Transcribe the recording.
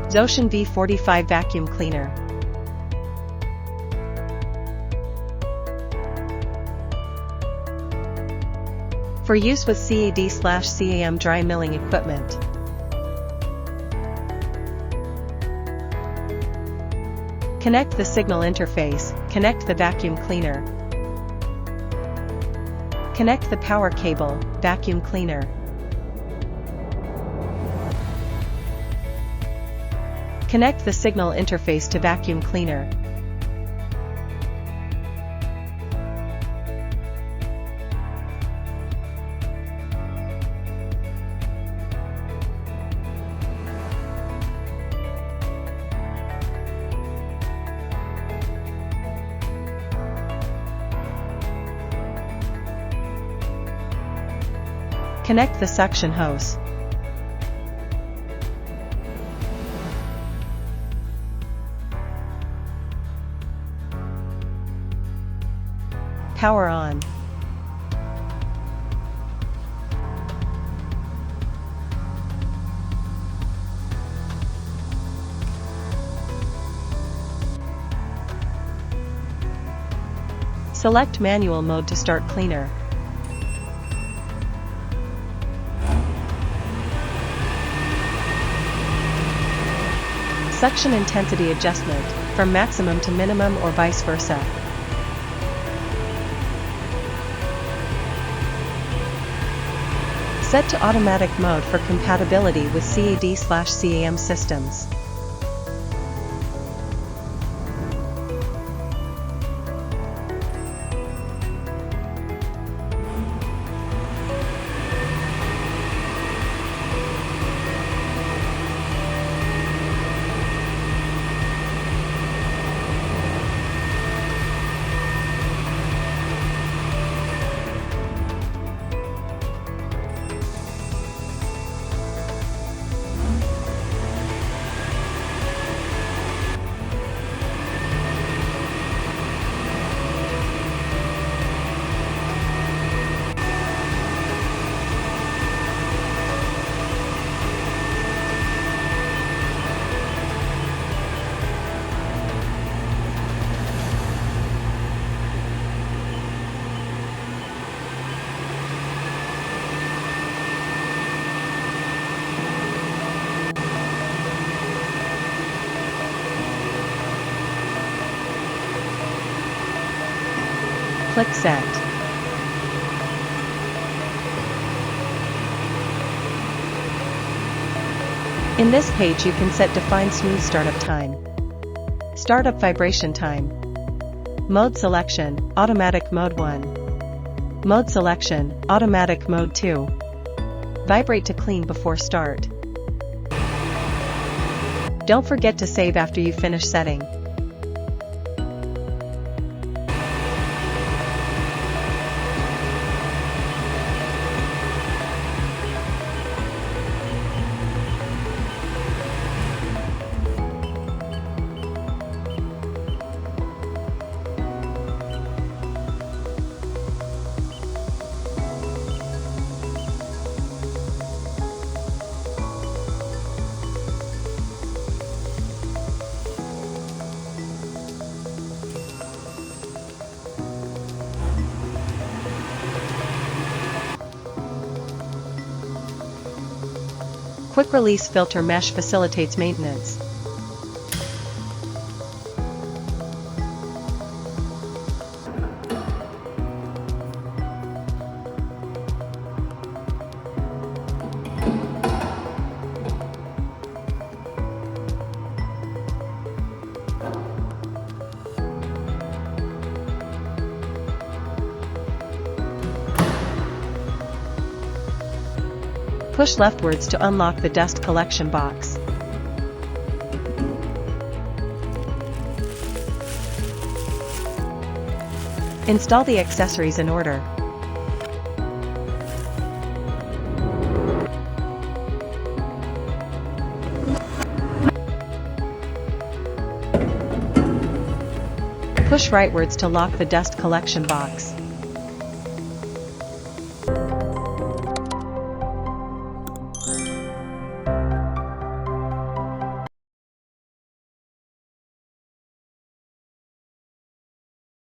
Zotion V45 vacuum cleaner. For use with CAD/CAM dry milling equipment. Connect the signal interface, connect the vacuum cleaner. Connect the power cable, vacuum cleaner. Connect the signal interface to vacuum cleaner. Connect the suction hose. Power on. Select manual mode to start cleaner. Suction intensity adjustment, from maximum to minimum or vice versa. Set to automatic mode for compatibility with CAD/CAM systems. Click Set. In this page you can set Define Smooth Startup Time, Startup Vibration Time, Mode Selection, Automatic Mode 1, Mode Selection, Automatic Mode 2, Vibrate to clean before start. Don't forget to save after you finish setting. Quick Release Filter Mesh facilitates maintenance. Push leftwards to unlock the dust collection box. Install the accessories in order. Push rightwards to lock the dust collection box.